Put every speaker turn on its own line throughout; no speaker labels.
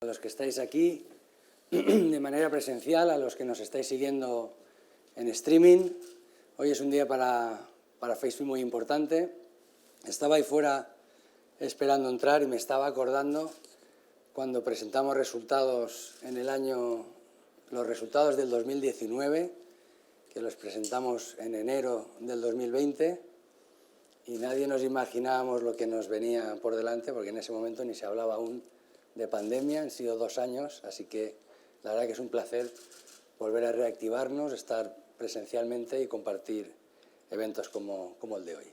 A los que estáis aquí de manera presencial, a los que nos estáis siguiendo en streaming. Hoy es un día para FaceFi muy importante. Estaba ahí fuera esperando entrar y me estaba acordando cuando presentamos resultados en el año, los resultados del 2019, que los presentamos en enero del 2020 y nadie nos imaginábamos lo que nos venía por delante, porque en ese momento ni se hablaba aún de pandemia. Han sido 2 años, así que la verdad que es un placer volver a reactivarnos, estar presencialmente y compartir eventos como el de hoy.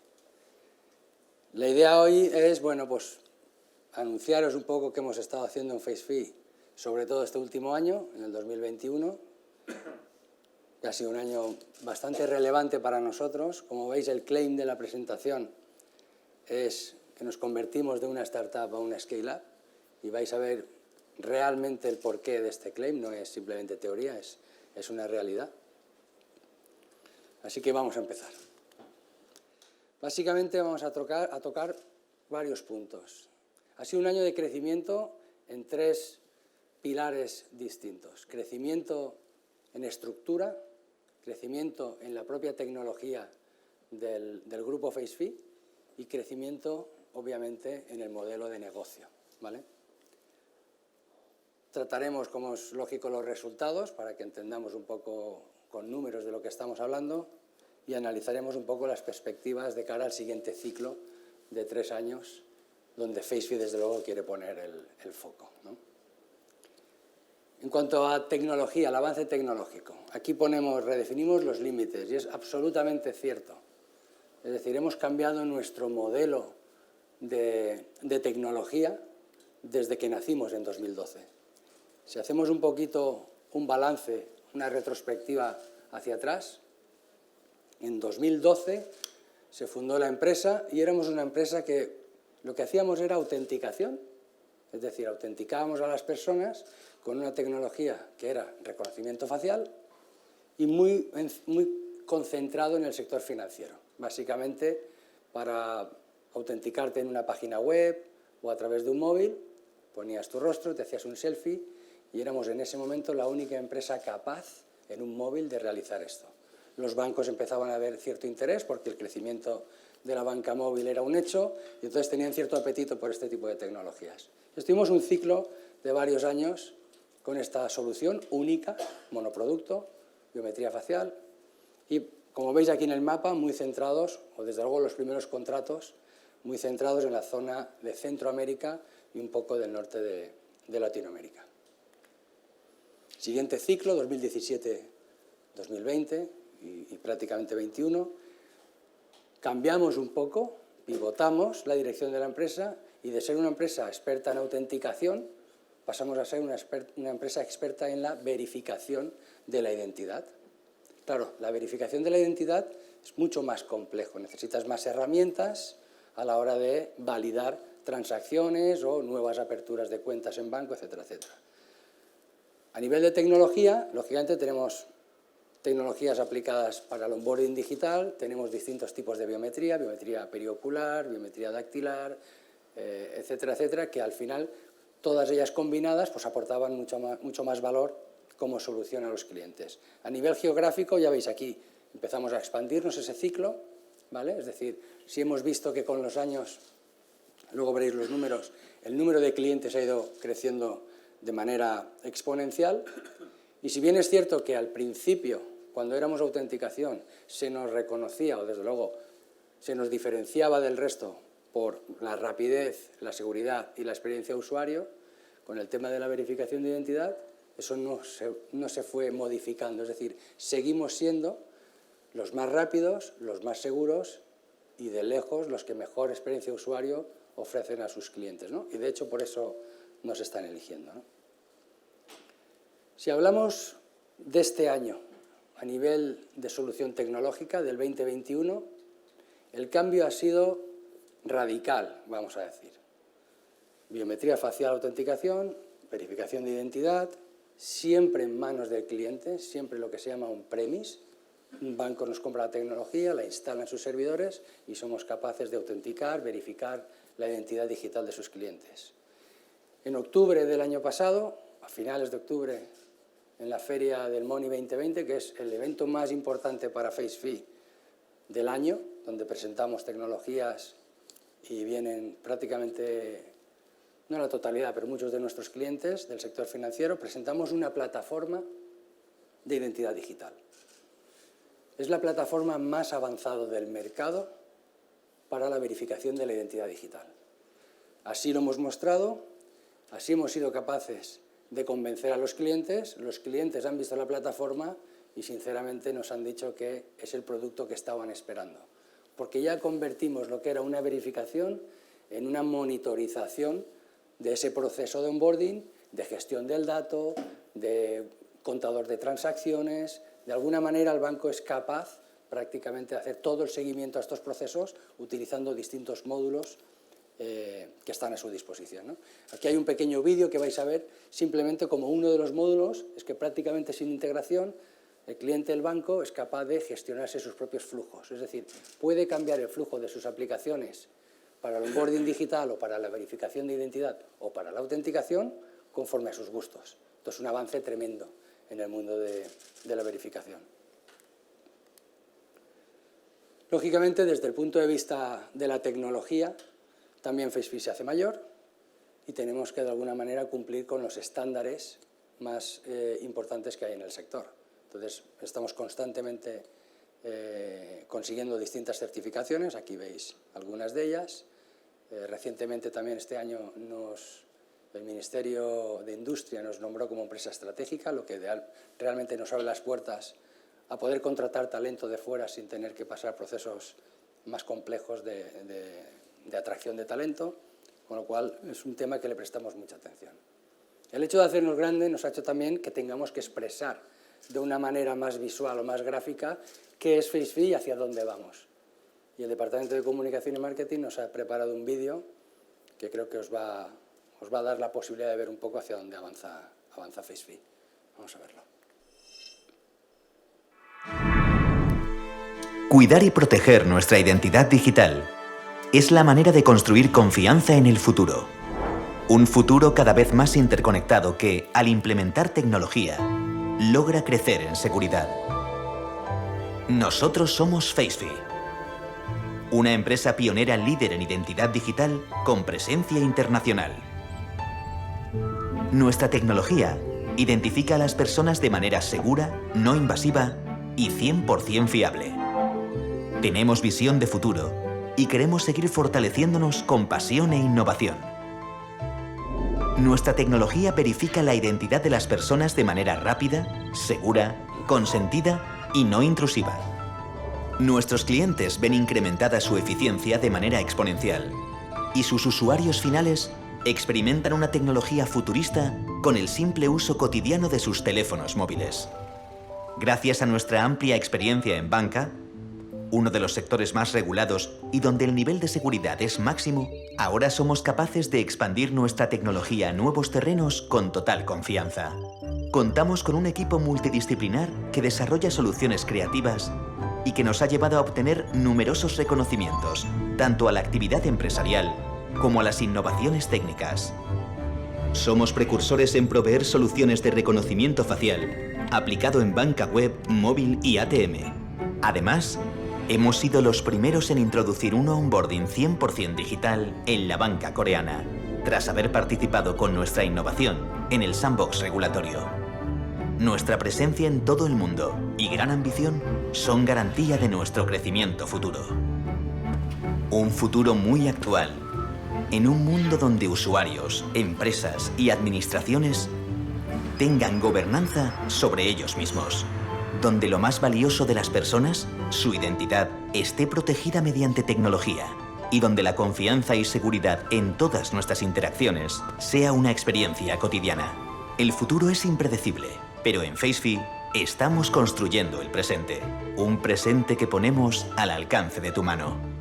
La idea hoy es, bueno, pues anunciaros un poco qué hemos estado haciendo en FaceFi, sobre todo este último año, en el 2021, que ha sido un año bastante relevante para nosotros. Como veis, el claim de la presentación es que nos convertimos de una startup a una scale-up y vais a ver realmente el porqué de este claim. No es simplemente teoría, es una realidad. Así que vamos a empezar. Básicamente vamos a tocar varios puntos. Ha sido un año de crecimiento en 3 pilares distintos. Crecimiento en estructura, crecimiento en la propia tecnología del grupo FaceFi y crecimiento, obviamente, en el modelo de negocio, ¿vale? Trataremos, como es lógico, los resultados para que entendamos un poco con números de lo que estamos hablando y analizaremos un poco las perspectivas de cara al siguiente ciclo de 3 años, donde FaceFi, desde luego, quiere poner el foco, ¿no? En cuanto a tecnología, el avance tecnológico, aquí redefinimos los límites y es absolutamente cierto. Es decir, hemos cambiado nuestro modelo de tecnología desde que nacimos en 2012. Si hacemos un poquito un balance, una retrospectiva hacia atrás, en 2012 se fundó la empresa y éramos una empresa que lo que hacíamos era autenticación, es decir, autenticábamos a las personas con una tecnología que era reconocimiento facial y muy concentrado en el sector financiero. Básicamente, para autenticarte en una página web o a través de un móvil, ponías tu rostro, te hacías un selfie y éramos en ese momento la única empresa capaz en un móvil de realizar esto. Los bancos empezaban a ver cierto interés porque el crecimiento de la banca móvil era un hecho y entonces tenían cierto apetito por este tipo de tecnologías. Estuvimos un ciclo de varios años con esta solución única, monoproducto, biometría facial y, como veis aquí en el mapa, muy centrados, o desde luego los primeros contratos, muy centrados en la zona de Centroamérica y un poco del norte de Latinoamérica. Siguiente ciclo, 2017-2020 y prácticamente 21. Cambiamos un poco, pivotamos la dirección de la empresa y de ser una empresa experta en autenticación pasamos a ser una empresa experta en la verificación de la identidad. Claro, la verificación de la identidad es mucho más complejo, necesitas más herramientas a la hora de validar transacciones o nuevas aperturas de cuentas en banco, etcétera, etcétera. A nivel de tecnología, lógicamente tenemos tecnologías aplicadas para el onboarding digital, tenemos distintos tipos de biometría, biometría periocular, biometría dactilar, etcétera, etcétera, que al final todas ellas combinadas pues aportaban mucho más valor como solución a los clientes. A nivel geográfico, ya veis aquí, empezamos a expandirnos ese ciclo, ¿vale? Es decir, si hemos visto que con los años, luego veréis los números, el número de clientes ha ido creciendo de manera exponencial y si bien es cierto que al principio, cuando éramos autenticación, se nos reconocía o desde luego se nos diferenciaba del resto por la rapidez, la seguridad y la experiencia de usuario, con el tema de la verificación de identidad, eso no se fue modificando, es decir, seguimos siendo los más rápidos, los más seguros y de lejos los que mejor experiencia de usuario ofrecen a sus clientes, ¿no? Y de hecho por eso nos están eligiendo, ¿no? Si hablamos de este año a nivel de solución tecnológica del 2021, el cambio ha sido radical, vamos a decir. Biometría facial, autenticación, verificación de identidad, siempre en manos del cliente, siempre lo que se llama un premise. Un banco nos compra la tecnología, la instala en sus servidores y somos capaces de autenticar, verificar la identidad digital de sus clientes. En octubre del año pasado, a finales de octubre, en la feria del Money 2020, que es el evento más importante para FaceFi del año, donde presentamos tecnologías y vienen prácticamente, no la totalidad, pero muchos de nuestros clientes del sector financiero, presentamos una plataforma de identidad digital. Es la plataforma más avanzada del mercado para la verificación de la identidad digital. Así lo hemos mostrado, así hemos sido capaces de convencer a los clientes han visto la plataforma y sinceramente nos han dicho que es el producto que estaban esperando, porque ya convertimos lo que era una verificación en una monitorización de ese proceso de onboarding, de gestión del dato, de contador de transacciones. De alguna manera el banco es capaz prácticamente de hacer todo el seguimiento a estos procesos utilizando distintos módulos que están a su disposición, ¿no? Aquí hay un pequeño vídeo que vais a ver simplemente como uno de los módulos, es que prácticamente sin integración el cliente del banco es capaz de gestionarse sus propios flujos, es decir, puede cambiar el flujo de sus aplicaciones para el onboarding digital o para la verificación de identidad o para la autenticación conforme a sus gustos. Esto es un avance tremendo en el mundo de la verificación. Lógicamente, desde el punto de vista de la tecnología, también FaceFi se hace mayor y tenemos que de alguna manera cumplir con los estándares más importantes que hay en el sector. Entonces, estamos constantemente consiguiendo distintas certificaciones, aquí veis algunas de ellas. Recientemente también este año el Ministerio de Industria nos nombró como empresa estratégica, lo que realmente nos abre las puertas a poder contratar talento de fuera sin tener que pasar procesos más complejos de atracción de talento, con lo cual es un tema que le prestamos mucha atención. El hecho de hacernos grande nos ha hecho también que tengamos que expresar de una manera más visual o más gráfica qué es FaceFi y hacia dónde vamos. Y el Departamento de Comunicación y Marketing nos ha preparado un vídeo que creo que os va a dar la posibilidad de ver un poco hacia dónde avanza FaceFi. Vamos a verlo.
Cuidar y proteger nuestra identidad digital es la manera de construir confianza en el futuro. Un futuro cada vez más interconectado que, al implementar tecnología, logra crecer en seguridad. Nosotros somos FaceFi, una empresa pionera líder en identidad digital con presencia internacional. Nuestra tecnología identifica a las personas de manera segura, no invasiva y 100% fiable. Tenemos visión de futuro y queremos seguir fortaleciéndonos con pasión e innovación. Nuestra tecnología verifica la identidad de las personas de manera rápida, segura, consentida y no intrusiva. Nuestros clientes ven incrementada su eficiencia de manera exponencial y sus usuarios finales experimentan una tecnología futurista con el simple uso cotidiano de sus teléfonos móviles. Gracias a nuestra amplia experiencia en banca, uno de los sectores más regulados y donde el nivel de seguridad es máximo, ahora somos capaces de expandir nuestra tecnología a nuevos terrenos con total confianza. Contamos con un equipo multidisciplinar que desarrolla soluciones creativas y que nos ha llevado a obtener numerosos reconocimientos, tanto a la actividad empresarial como a las innovaciones técnicas. Somos precursores en proveer soluciones de reconocimiento facial, aplicado en banca web, móvil y ATM. Además, hemos sido los primeros en introducir un onboarding 100% digital en la banca coreana, tras haber participado con nuestra innovación en el sandbox regulatorio. Nuestra presencia en todo el mundo y gran ambición son garantía de nuestro crecimiento futuro. Un futuro muy actual, en un mundo donde usuarios, empresas y administraciones tengan gobernanza sobre ellos mismos, donde lo más valioso de las personas, su identidad, esté protegida mediante tecnología y donde la confianza y seguridad en todas nuestras interacciones sea una experiencia cotidiana. El futuro es impredecible, pero en FaceFi estamos construyendo el presente, un presente que ponemos al alcance de tu mano.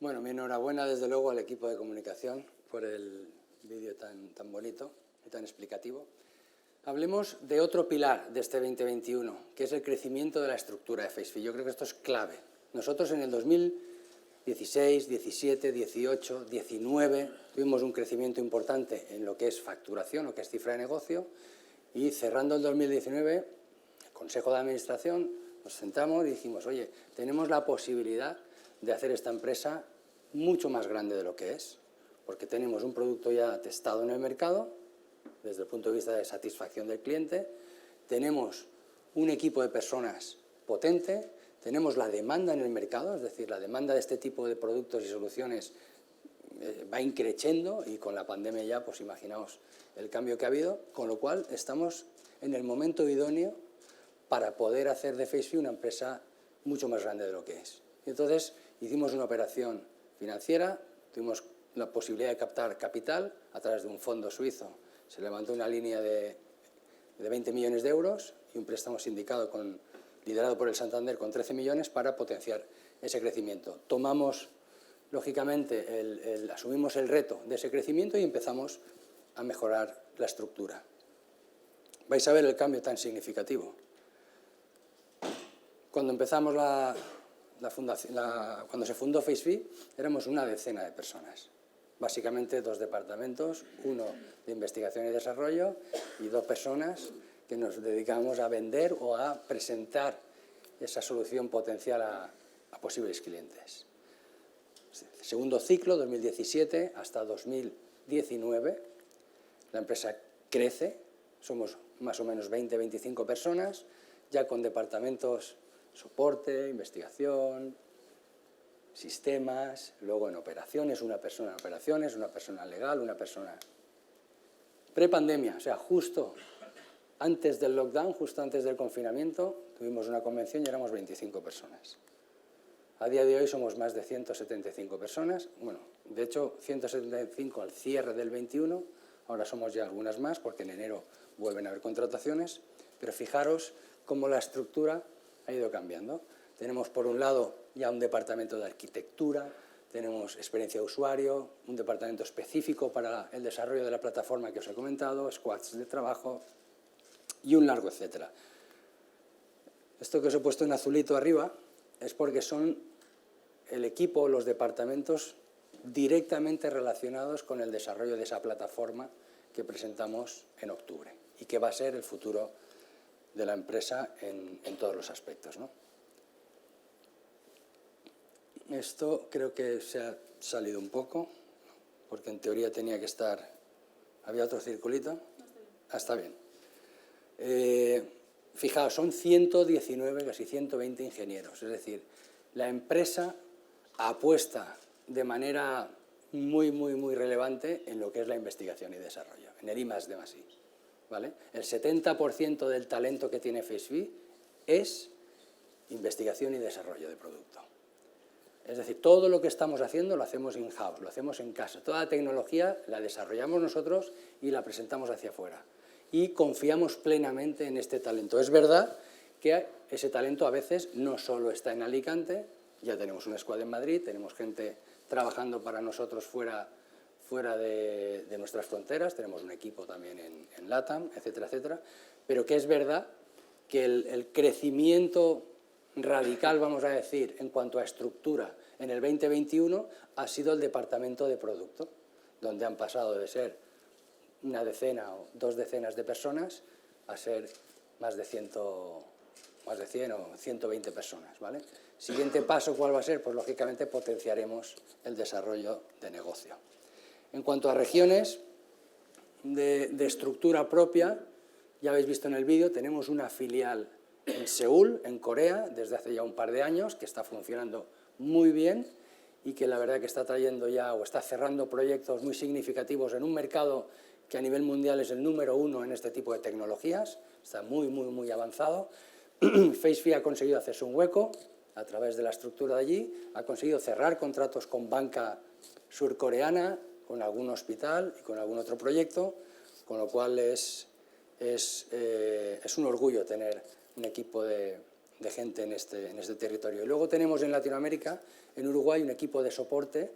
Bueno, mi enhorabuena desde luego al equipo de comunicación por el vídeo tan bonito y tan explicativo. Hablemos de otro pilar de este 2021, que es el crecimiento de la estructura de FaceFi. Yo creo que esto es clave. Nosotros en el 2016, 17, 18, 19 tuvimos un crecimiento importante en lo que es facturación, lo que es cifra de negocio, y cerrando el 2019, el Consejo de Administración, nos sentamos y dijimos, oye, tenemos la posibilidad de hacer esta empresa mucho más grande de lo que es, porque tenemos un producto ya testado en el mercado, desde el punto de vista de satisfacción del cliente, tenemos un equipo de personas potente, tenemos la demanda en el mercado, es decir, la demanda de este tipo de productos y soluciones va increciendo y con la pandemia ya, pues imaginaos el cambio que ha habido, con lo cual estamos en el momento idóneo para poder hacer de FaceFi una empresa mucho más grande de lo que es. Y entonces hicimos una operación financiera, tuvimos la posibilidad de captar capital a través de un fondo suizo. Se levantó una línea de 20 millones de euros y un préstamo sindicado liderado por el Santander con 13 millones para potenciar ese crecimiento. Tomamos, lógicamente, asumimos el reto de ese crecimiento y empezamos a mejorar la estructura. Vais a ver el cambio tan significativo. Cuando empezamos cuando se fundó FaceFi, éramos una decena de personas. Básicamente 2 departamentos, uno de investigación y desarrollo y 2 personas que nos dedicamos a vender o a presentar esa solución potencial a posibles clientes. Segundo ciclo, 2017 hasta 2019, la empresa crece, somos más o menos 20-25 personas, ya con departamentos soporte, investigación, sistemas, luego en operaciones, una persona en operaciones, una persona legal, una persona... Prepandemia, o sea, justo antes del lockdown, justo antes del confinamiento, tuvimos una convención y éramos 25 personas. A día de hoy somos más de 175 personas, bueno, de hecho 175 al cierre del 21, ahora somos ya algunas más porque en enero vuelven a haber contrataciones, pero fijaros cómo la estructura ha ido cambiando. Tenemos por un lado ya un departamento de arquitectura, tenemos experiencia de usuario, un departamento específico para el desarrollo de la plataforma que os he comentado, squads de trabajo y un largo etcétera. Esto que os he puesto en azulito arriba es porque son el equipo, los departamentos directamente relacionados con el desarrollo de esa plataforma que presentamos en octubre y que va a ser el futuro de la empresa en todos los aspectos, ¿no? Esto creo que se ha salido un poco, porque en teoría tenía que estar... ¿Había otro circulito? No, está bien. Fijaos, son 119, casi 120 ingenieros, es decir, la empresa apuesta de manera muy relevante en lo que es la investigación y desarrollo, en el I+D+I, ¿vale? El 70% del talento que tiene FaceFi es investigación y desarrollo de producto. Es decir, todo lo que estamos haciendo lo hacemos in-house, lo hacemos en casa. Toda la tecnología la desarrollamos nosotros y la presentamos hacia afuera. Y confiamos plenamente en este talento. Es verdad que ese talento a veces no solo está en Alicante, ya tenemos una squad en Madrid, tenemos gente trabajando para nosotros fuera de nuestras fronteras, tenemos un equipo también en LATAM, etcétera, etcétera, pero que es verdad que el crecimiento radical, vamos a decir, en cuanto a estructura en el 2021 ha sido el departamento de producto, donde han pasado de ser una decena o 2 decenas de personas a ser más de 100 o 120 personas, ¿vale? Siguiente paso, ¿cuál va a ser? Pues lógicamente potenciaremos el desarrollo de negocio. En cuanto a regiones de estructura propia, ya habéis visto en el vídeo, tenemos una filial en Seúl, en Corea, desde hace ya un par de años, que está funcionando muy bien y que la verdad que está trayendo ya o está cerrando proyectos muy significativos en un mercado que a nivel mundial es el número 1 en este tipo de tecnologías, está muy avanzado. FaceFi ha conseguido hacerse un hueco a través de la estructura de allí, ha conseguido cerrar contratos con banca surcoreana, con algún hospital y con algún otro proyecto, con lo cual es un orgullo tener un equipo de gente en este territorio. Y luego tenemos en Latinoamérica, en Uruguay, un equipo de soporte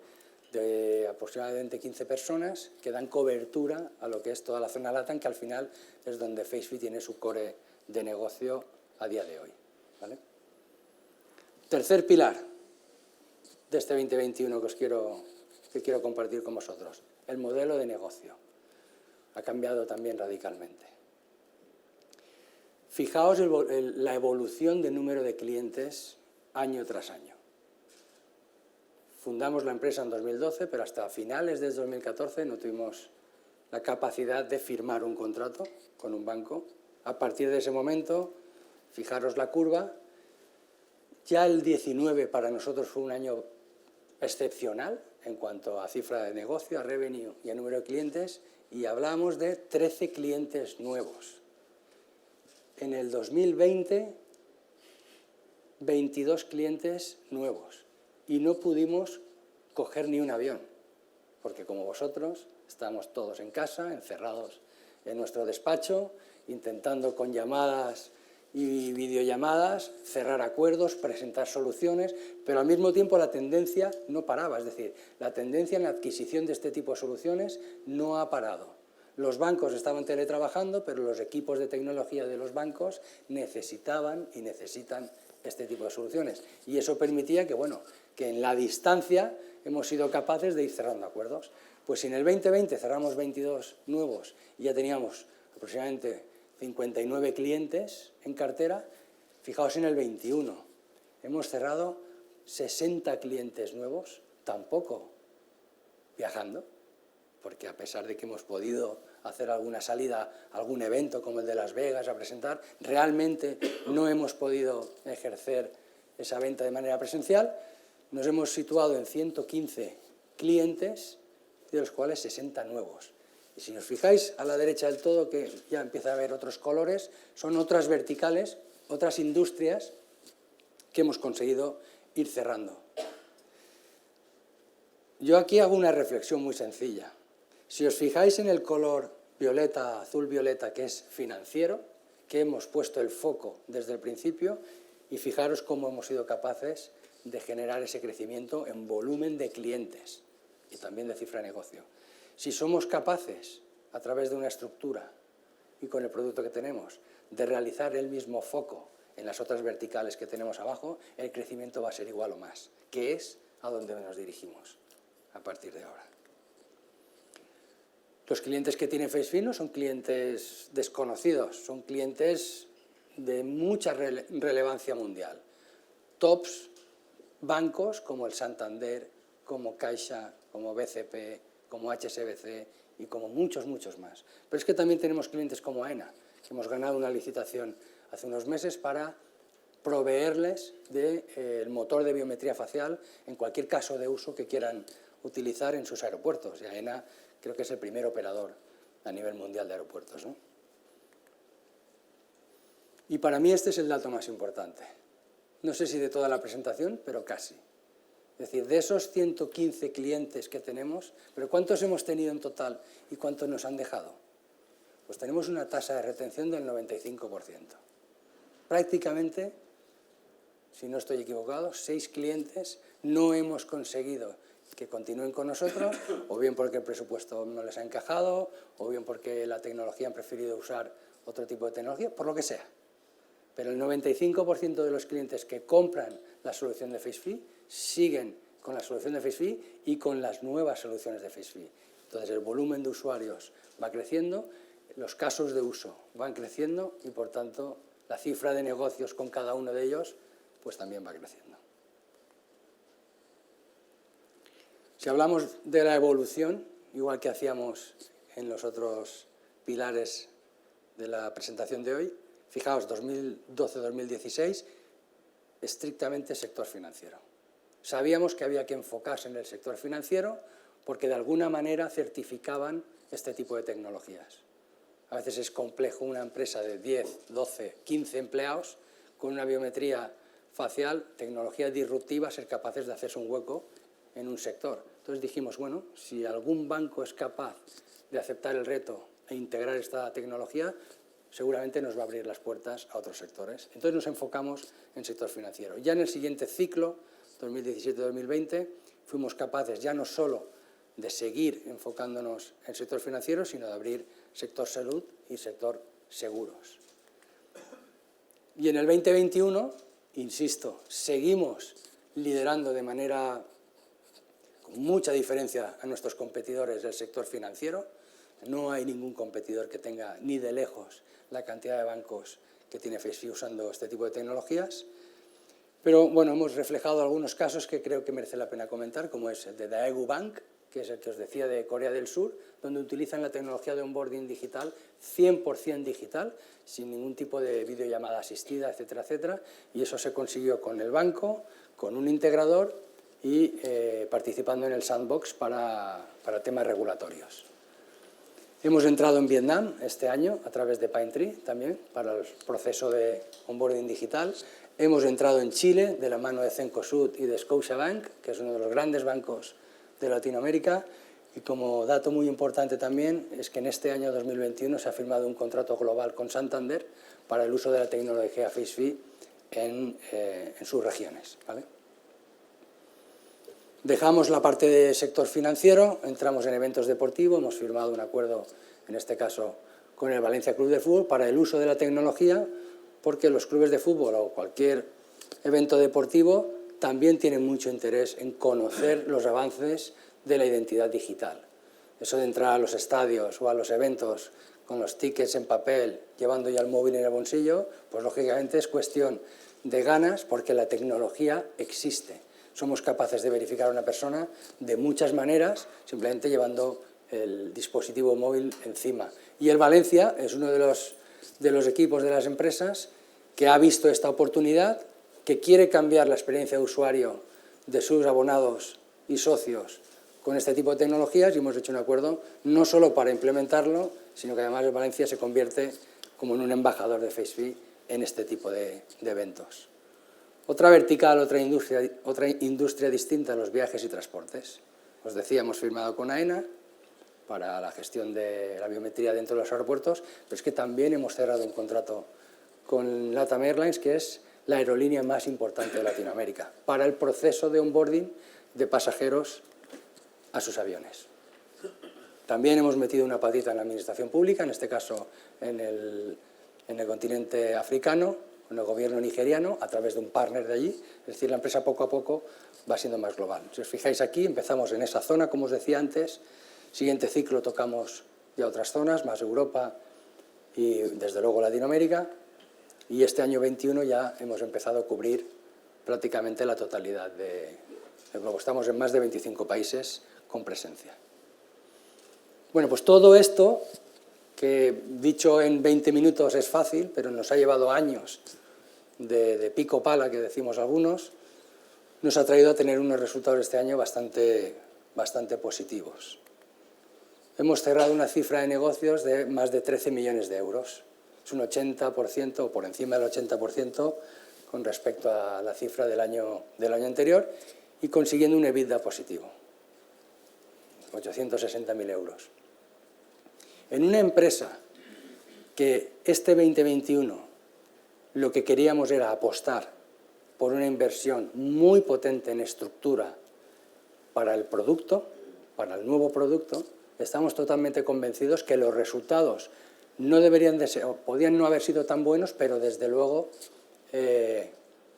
de aproximadamente 15 personas que dan cobertura a lo que es toda la zona LATAM, que al final es donde FaceFi tiene su core de negocio a día de hoy, ¿vale? Tercer pilar de este 2021 que quiero compartir con vosotros, el modelo de negocio. Ha cambiado también radicalmente. Fijaos la evolución del número de clientes año tras año. Fundamos la empresa en 2012, pero hasta finales de 2014 no tuvimos la capacidad de firmar un contrato con un banco. A partir de ese momento, fijaros la curva, ya el 19 para nosotros fue un año excepcional en cuanto a cifra de negocio, a revenue y a número de clientes, y hablamos de 13 clientes nuevos. En el 2020, 22 clientes nuevos. Y no pudimos coger ni un avión, porque como vosotros, estamos todos en casa, encerrados en nuestro despacho, intentando con llamadas y videollamadas cerrar acuerdos, presentar soluciones, pero al mismo tiempo la tendencia no paraba, es decir, la tendencia en la adquisición de este tipo de soluciones no ha parado. Los bancos estaban teletrabajando, pero los equipos de tecnología de los bancos necesitaban y necesitan este tipo de soluciones. Y eso permitía que, bueno, que en la distancia hemos sido capaces de ir cerrando acuerdos. Pues si en el 2020 cerramos 22 nuevos y ya teníamos aproximadamente 59 clientes en cartera, fijaos en el 21. Hemos cerrado 60 clientes nuevos, tampoco viajando, porque a pesar de que hemos podido hacer alguna salida, algún evento como el de Las Vegas a presentar, realmente no hemos podido ejercer esa venta de manera presencial. Nos hemos situado en 115 clientes, de los cuales 60 nuevos. Y si os fijáis a la derecha del todo, que ya empieza a haber otros colores, son otras verticales, otras industrias que hemos conseguido ir cerrando. Yo aquí hago una reflexión muy sencilla. Si os fijáis en el color violeta, azul-violeta, que es financiero, que hemos puesto el foco desde el principio, y fijaros cómo hemos sido capaces de generar ese crecimiento en volumen de clientes y también de cifra de negocio. Si somos capaces, a través de una estructura y con el producto que tenemos, de realizar el mismo foco en las otras verticales que tenemos abajo, el crecimiento va a ser igual o más, que es a donde nos dirigimos a partir de ahora. Los clientes que tiene FaceFi no son clientes desconocidos, son clientes de mucha relevancia mundial. Tops bancos como el Santander, como Caixa, como BCP, como HSBC y como muchos, muchos más. Pero es que también tenemos clientes como AENA, que hemos ganado una licitación hace unos meses para proveerles del motor de biometría facial en cualquier caso de uso que quieran utilizar en sus aeropuertos. Y AENA creo que es el primer operador a nivel mundial de aeropuertos, ¿no? Y para mí este es el dato más importante. No sé si de toda la presentación, pero casi. Es decir, de esos 115 clientes que tenemos, ¿pero cuántos hemos tenido en total y cuántos nos han dejado? Pues tenemos una tasa de retención del 95%. Prácticamente, si no estoy equivocado, 6 clientes no hemos conseguido que continúen con nosotros, o bien porque el presupuesto no les ha encajado, o bien porque la tecnología han preferido usar otro tipo de tecnología, por lo que sea. Pero el 95% de los clientes que compran la solución de FaceFi siguen con la solución de FaceFi y con las nuevas soluciones de FaceFi. Entonces el volumen de usuarios va creciendo, los casos de uso van creciendo y por tanto la cifra de negocios con cada uno de ellos pues también va creciendo. Si hablamos de la evolución, igual que hacíamos en los otros pilares de la presentación de hoy, fijaos, 2012-2016, estrictamente sector financiero. Sabíamos que había que enfocarse en el sector financiero porque de alguna manera certificaban este tipo de tecnologías. A veces es complejo una empresa de 10, 12, 15 empleados con una biometría facial, tecnología disruptiva, ser capaces de hacerse un hueco en un sector. Entonces dijimos, bueno, si algún banco es capaz de aceptar el reto e integrar esta tecnología, seguramente nos va a abrir las puertas a otros sectores. Entonces nos enfocamos en el sector financiero. Ya en el siguiente ciclo, 2017-2020, fuimos capaces ya no solo de seguir enfocándonos en el sector financiero, sino de abrir sector salud y sector seguros. Y en el 2021, insisto, seguimos liderando de manera con mucha diferencia a nuestros competidores del sector financiero. No hay ningún competidor que tenga ni de lejos la cantidad de bancos que tiene FaceFi usando este tipo de tecnologías. Pero bueno, hemos reflejado algunos casos que creo que merece la pena comentar, como es el de Daegu Bank, que es el que os decía de Corea del Sur, donde utilizan la tecnología de onboarding digital, 100% digital, sin ningún tipo de videollamada asistida, etcétera, etcétera, y eso se consiguió con el banco, con un integrador y participando en el sandbox para temas regulatorios. Hemos entrado en Vietnam este año a través de Pinetree también para el proceso de onboarding digital. Hemos entrado en Chile de la mano de Cencosud y de Scotiabank, que es uno de los grandes bancos de Latinoamérica, y como dato muy importante también es que en este año 2021 se ha firmado un contrato global con Santander para el uso de la tecnología FaceFi en sus regiones, ¿vale? Dejamos la parte del sector financiero, entramos en eventos deportivos, hemos firmado un acuerdo, en este caso con el Valencia Club de Fútbol, para el uso de la tecnología, porque los clubes de fútbol o cualquier evento deportivo también tienen mucho interés en conocer los avances de la identidad digital. Eso de entrar a los estadios o a los eventos con los tickets en papel, llevando ya el móvil en el bolsillo, pues lógicamente es cuestión de ganas, porque la tecnología existe. Somos capaces de verificar a una persona de muchas maneras, simplemente llevando el dispositivo móvil encima. Y el Valencia es uno de los equipos de las empresas que ha visto esta oportunidad, que quiere cambiar la experiencia de usuario de sus abonados y socios con este tipo de tecnologías, y hemos hecho un acuerdo no solo para implementarlo, sino que además el Valencia se convierte como en un embajador de FaceFi en este tipo de eventos. Otra vertical, otra industria distinta, los viajes y transportes. Os decía, hemos firmado con AENA para la gestión de la biometría dentro de los aeropuertos, pero es que también hemos cerrado un contrato con LATAM Airlines, que es la aerolínea más importante de Latinoamérica, para el proceso de onboarding de pasajeros a sus aviones. También hemos metido una patita en la administración pública, en este caso en el continente africano, con el gobierno nigeriano, a través de un partner de allí. Es decir, la empresa poco a poco va siendo más global. Si os fijáis aquí, empezamos en esa zona, como os decía antes. Siguiente ciclo tocamos ya otras zonas, más Europa y desde luego Latinoamérica. Y este año 21 ya hemos empezado a cubrir prácticamente la totalidad del globo. Estamos en más de 25 países con presencia. Bueno, pues todo esto, que dicho en 20 minutos es fácil, pero nos ha llevado años de pico pala, que decimos algunos, nos ha traído a tener unos resultados este año bastante positivos. Hemos cerrado una cifra de negocios de más de 13 millones de euros. Es un 80%, o por encima del 80%, con respecto a la cifra del año anterior, y consiguiendo un EBITDA positivo, 860.000 euros. En una empresa que este 2021 lo que queríamos era apostar por una inversión muy potente en estructura para el producto, para el nuevo producto, estamos totalmente convencidos que los resultados no deberían de ser, o podían no haber sido tan buenos, pero desde luego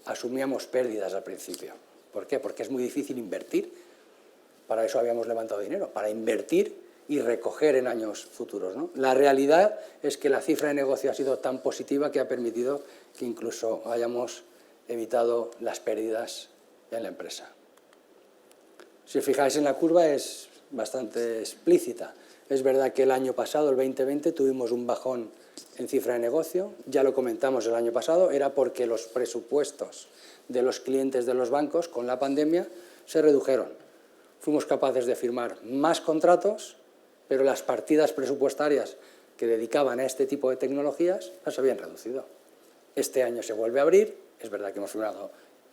asumíamos pérdidas al principio. ¿Por qué? Porque es muy difícil invertir. Para eso habíamos levantado dinero, para invertir y recoger en años futuros, ¿no? La realidad es que la cifra de negocio ha sido tan positiva que ha permitido que incluso hayamos evitado las pérdidas en la empresa. Si os fijáis en la curva es bastante explícita. Es verdad que el año pasado, el 2020, tuvimos un bajón en cifra de negocio, ya lo comentamos el año pasado, era porque los presupuestos de los clientes de los bancos con la pandemia se redujeron. Fuimos capaces de firmar más contratos, pero las partidas presupuestarias que dedicaban a este tipo de tecnologías las habían reducido. Este año se vuelve a abrir, es verdad que hemos firmado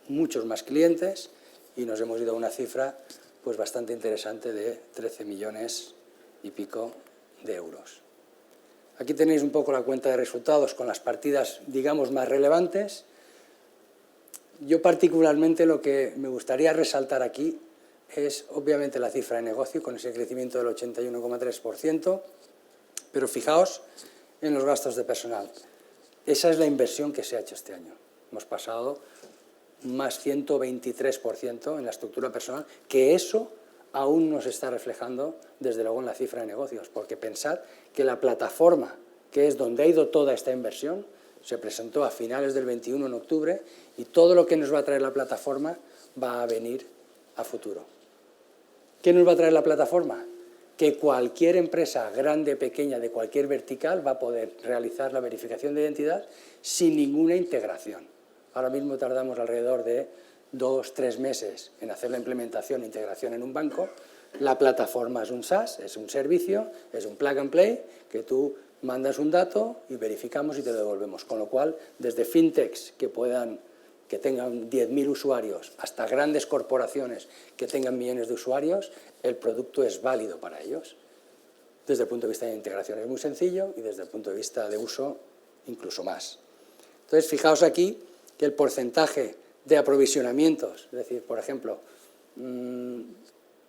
muchos más clientes y nos hemos ido a una cifra pues bastante interesante de 13 millones y pico de euros. Aquí tenéis un poco la cuenta de resultados con las partidas, digamos, más relevantes. Yo particularmente lo que me gustaría resaltar aquí es obviamente la cifra de negocio, con ese crecimiento del 81,3%, pero fijaos en los gastos de personal. Esa es la inversión que se ha hecho este año. Hemos pasado más 123% en la estructura personal, que eso aún no se está reflejando, desde luego, en la cifra de negocios, porque pensad que la plataforma, que es donde ha ido toda esta inversión, se presentó a finales del 21 en octubre, y todo lo que nos va a traer la plataforma va a venir a futuro. ¿Qué nos va a traer la plataforma? Que cualquier empresa, grande, pequeña, de cualquier vertical, va a poder realizar la verificación de identidad sin ninguna integración. Ahora mismo tardamos alrededor de 2-3 meses en hacer la implementación e integración en un banco. La plataforma es un SaaS, es un servicio, es un plug and play, que tú mandas un dato y verificamos y te devolvemos. Con lo cual, desde fintechs que tengan 10.000 usuarios hasta grandes corporaciones que tengan millones de usuarios, el producto es válido para ellos. Desde el punto de vista de integración es muy sencillo y desde el punto de vista de uso incluso más. Entonces, fijaos aquí que el porcentaje de aprovisionamientos, es decir, por ejemplo,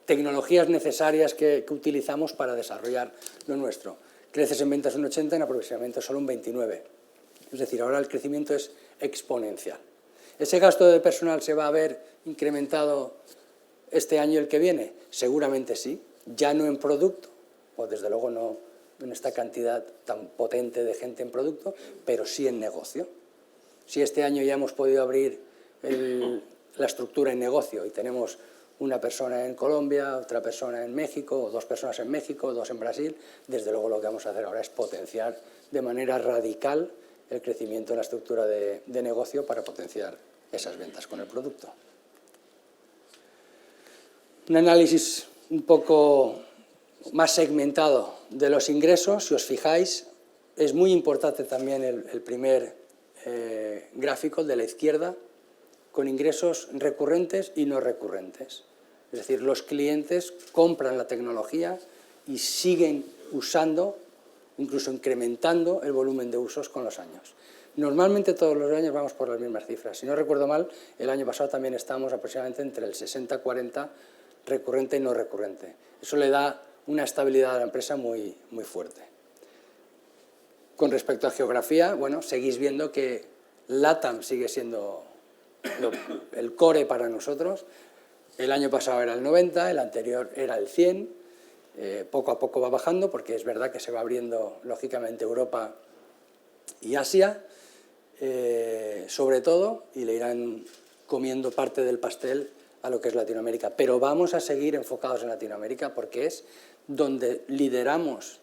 tecnologías necesarias que utilizamos para desarrollar lo nuestro, creces en ventas un 80, en aprovisionamiento solo un 29. Es decir, ahora el crecimiento es exponencial. ¿Ese gasto de personal se va a ver incrementado este año y el que viene? Seguramente sí, ya no en producto, o desde luego no en esta cantidad tan potente de gente en producto, pero sí en negocio. Si este año ya hemos podido abrir la estructura en negocio y tenemos una persona en Colombia, otra persona en México, o 2 personas en México, 2 en Brasil, desde luego lo que vamos a hacer ahora es potenciar de manera radical el crecimiento de la estructura de negocio para potenciar esas ventas con el producto. Un análisis un poco más segmentado de los ingresos, si os fijáis, es muy importante también el primer gráfico, el de la izquierda, con ingresos recurrentes y no recurrentes. Es decir, los clientes compran la tecnología y siguen usando, incluso incrementando el volumen de usos con los años. Normalmente todos los años vamos por las mismas cifras. Si no recuerdo mal, el año pasado también estábamos aproximadamente entre el 60-40 recurrente y no recurrente. Eso le da una estabilidad a la empresa muy, muy fuerte. Con respecto a geografía, bueno, seguís viendo que LATAM sigue siendo el core para nosotros. El año pasado era el 90, el anterior era el 100. Poco a poco va bajando porque es verdad que se va abriendo lógicamente Europa y Asia, sobre todo, y le irán comiendo parte del pastel a lo que es Latinoamérica. Pero vamos a seguir enfocados en Latinoamérica porque es donde lideramos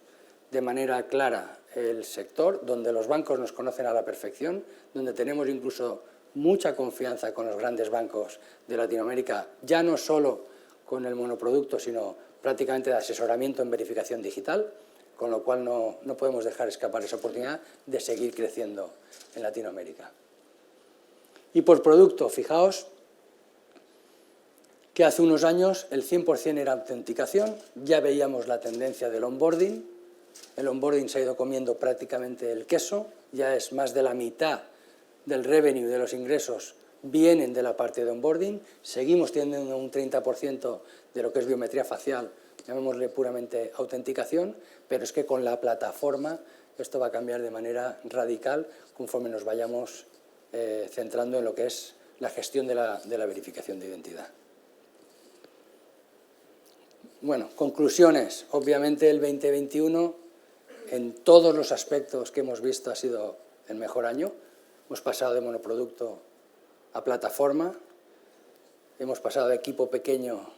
de manera clara el sector, donde los bancos nos conocen a la perfección, donde tenemos incluso mucha confianza con los grandes bancos de Latinoamérica, ya no solo con el monoproducto, sino prácticamente de asesoramiento en verificación digital, con lo cual no podemos dejar escapar esa oportunidad de seguir creciendo en Latinoamérica. Y por producto, fijaos que hace unos años el 100% era autenticación, ya veíamos la tendencia del onboarding, el onboarding se ha ido comiendo prácticamente el queso, ya es más de la mitad del revenue, de los ingresos, vienen de la parte de onboarding, seguimos teniendo un 30% de lo que es biometría facial, llamémosle puramente autenticación, pero es que con la plataforma esto va a cambiar de manera radical conforme nos vayamos centrando en lo que es la gestión de la verificación de identidad. Bueno, conclusiones. Obviamente el 2021 en todos los aspectos que hemos visto ha sido el mejor año. Hemos pasado de monoproducto a plataforma, hemos pasado de equipo pequeño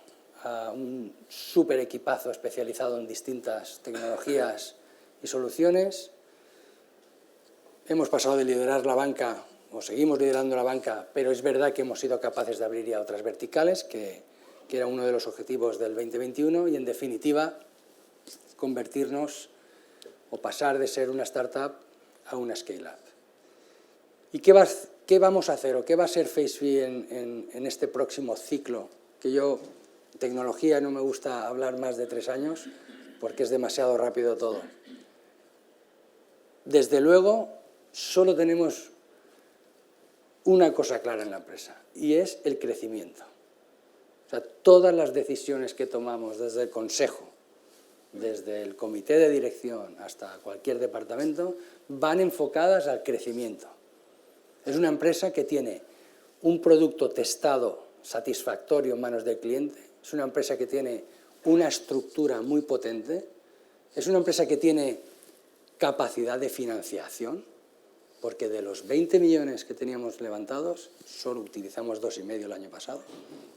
a un súper equipazo especializado en distintas tecnologías y soluciones. Hemos pasado de liderar la banca, o seguimos liderando la banca, pero es verdad que hemos sido capaces de abrir ya otras verticales, que era uno de los objetivos del 2021, y en definitiva convertirnos o pasar de ser una startup a una scale-up. ¿Y qué vamos a hacer o qué va a ser FaceFi en este próximo ciclo? Que yo, tecnología, no me gusta hablar más de 3 años porque es demasiado rápido todo. Desde luego, solo tenemos una cosa clara en la empresa y es el crecimiento. sea, todas las decisiones que tomamos desde el Consejo, desde el comité de dirección hasta cualquier departamento, van enfocadas al crecimiento. Es una empresa que tiene un producto testado satisfactorio en manos del cliente, es una empresa que tiene una estructura muy potente, es una empresa que tiene capacidad de financiación, porque de los 20 millones que teníamos levantados, solo utilizamos 2,5 el año pasado,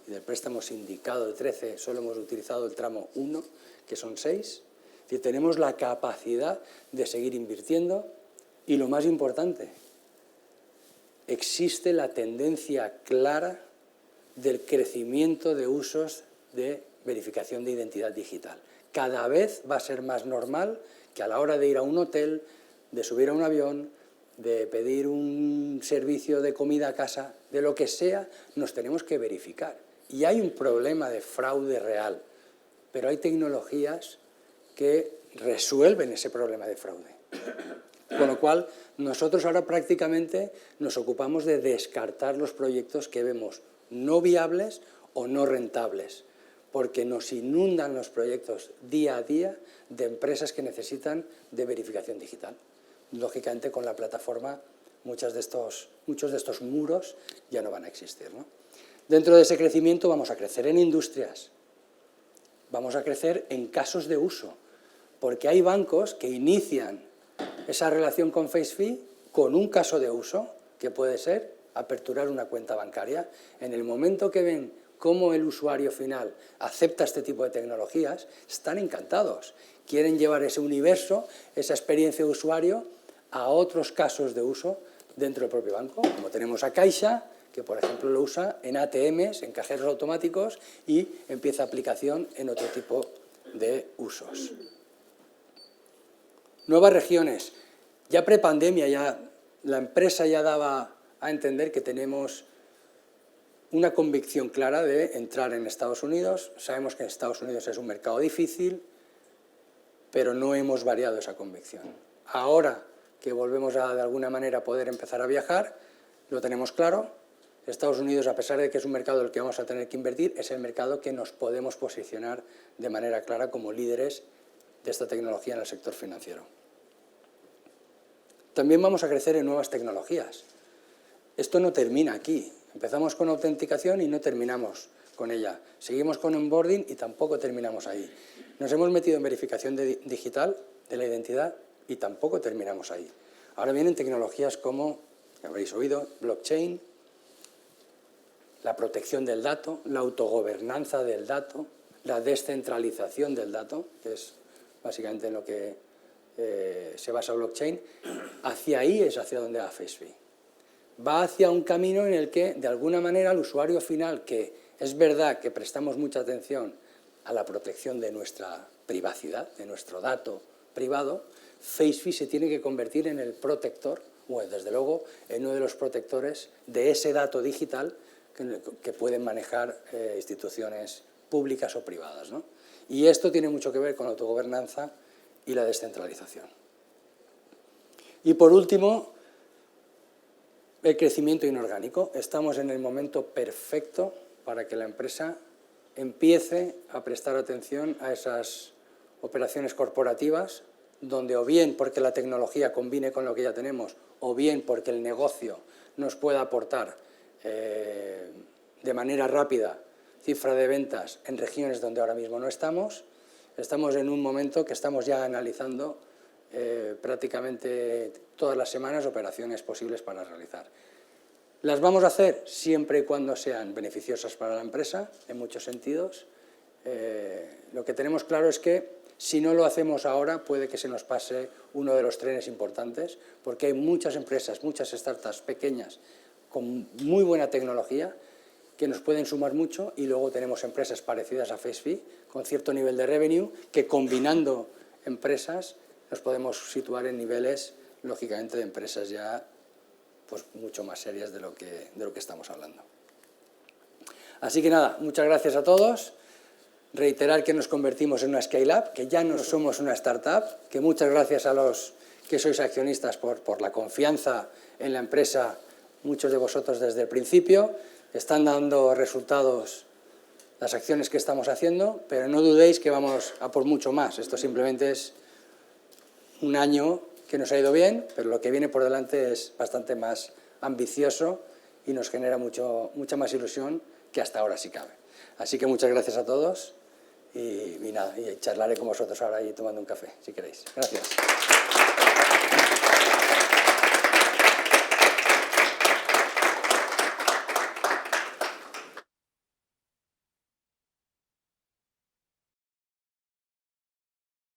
y del préstamo sindicado de 13 solo hemos utilizado el tramo 1, que son 6. Es decir, tenemos la capacidad de seguir invirtiendo y, lo más importante, existe la tendencia clara del crecimiento de usos de verificación de identidad digital. Cada vez va a ser más normal que a la hora de ir a un hotel, de subir a un avión, de pedir un servicio de comida a casa, de lo que sea, nos tenemos que verificar. Y hay un problema de fraude real, pero hay tecnologías que resuelven ese problema de fraude. Con lo cual, nosotros ahora prácticamente nos ocupamos de descartar los proyectos que vemos no viables o no rentables, porque nos inundan los proyectos día a día de empresas que necesitan de verificación digital. Lógicamente, con la plataforma, muchos de estos muros ya no van a existir, ¿no? Dentro de ese crecimiento vamos a crecer en industrias, vamos a crecer en casos de uso, porque hay bancos que inician esa relación con FaceFi con un caso de uso, que puede ser aperturar una cuenta bancaria. En el momento que ven cómo el usuario final acepta este tipo de tecnologías, están encantados. Quieren llevar ese universo, esa experiencia de usuario, a otros casos de uso dentro del propio banco, como tenemos a Caixa, que por ejemplo lo usa en ATMs, en cajeros automáticos, y empieza aplicación en otro tipo de usos. Nuevas regiones. Ya prepandemia, la empresa ya daba a entender que tenemos una convicción clara de entrar en Estados Unidos. Sabemos que Estados Unidos es un mercado difícil, pero no hemos variado esa convicción. Ahora que volvemos a, de alguna manera, poder empezar a viajar, lo tenemos claro. Estados Unidos, a pesar de que es un mercado en el que vamos a tener que invertir, es el mercado que nos podemos posicionar de manera clara como líderes de esta tecnología en el sector financiero. También vamos a crecer en nuevas tecnologías. Esto no termina aquí. Empezamos con autenticación y no terminamos con ella. Seguimos con onboarding y tampoco terminamos ahí. Nos hemos metido en verificación digital de la identidad y tampoco terminamos ahí. Ahora vienen tecnologías como, que habréis oído, blockchain, la protección del dato, la autogobernanza del dato, la descentralización del dato, que es básicamente en lo que se basa blockchain. Hacia ahí es hacia donde va FaceFi. Va hacia un camino en el que, de alguna manera, el usuario final, que es verdad que prestamos mucha atención a la protección de nuestra privacidad, de nuestro dato privado, FaceFi se tiene que convertir en el protector, o desde luego en uno de los protectores de ese dato digital que pueden manejar instituciones públicas o privadas, ¿no? Y esto tiene mucho que ver con la autogobernanza y la descentralización. Y por último, el crecimiento inorgánico. Estamos en el momento perfecto para que la empresa empiece a prestar atención a esas operaciones corporativas, donde o bien porque la tecnología combine con lo que ya tenemos, o bien porque el negocio nos pueda aportar de manera rápida cifra de ventas en regiones donde ahora mismo no estamos. Estamos en un momento que estamos ya analizando prácticamente todas las semanas operaciones posibles para realizar. Las vamos a hacer siempre y cuando sean beneficiosas para la empresa, en muchos sentidos. Lo que tenemos claro es que si no lo hacemos ahora puede que se nos pase uno de los trenes importantes, porque hay muchas empresas, muchas startups pequeñas con muy buena tecnología que nos pueden sumar mucho, y luego tenemos empresas parecidas a FaceFi con cierto nivel de revenue que, combinando empresas, nos podemos situar en niveles, lógicamente, de empresas ya pues mucho más serias de lo que estamos hablando. Así que nada, muchas gracias a todos. Reiterar que nos convertimos en una scale-up, que ya no somos una startup, que muchas gracias a los que sois accionistas por la confianza en la empresa, muchos de vosotros desde el principio. Están dando resultados las acciones que estamos haciendo, pero no dudéis que vamos a por mucho más. Esto simplemente es un año que nos ha ido bien, pero lo que viene por delante es bastante más ambicioso y nos genera mucha más ilusión que hasta ahora si cabe. Así que muchas gracias a todos y nada, y charlaré con vosotros ahora y tomando un café, si queréis. Gracias.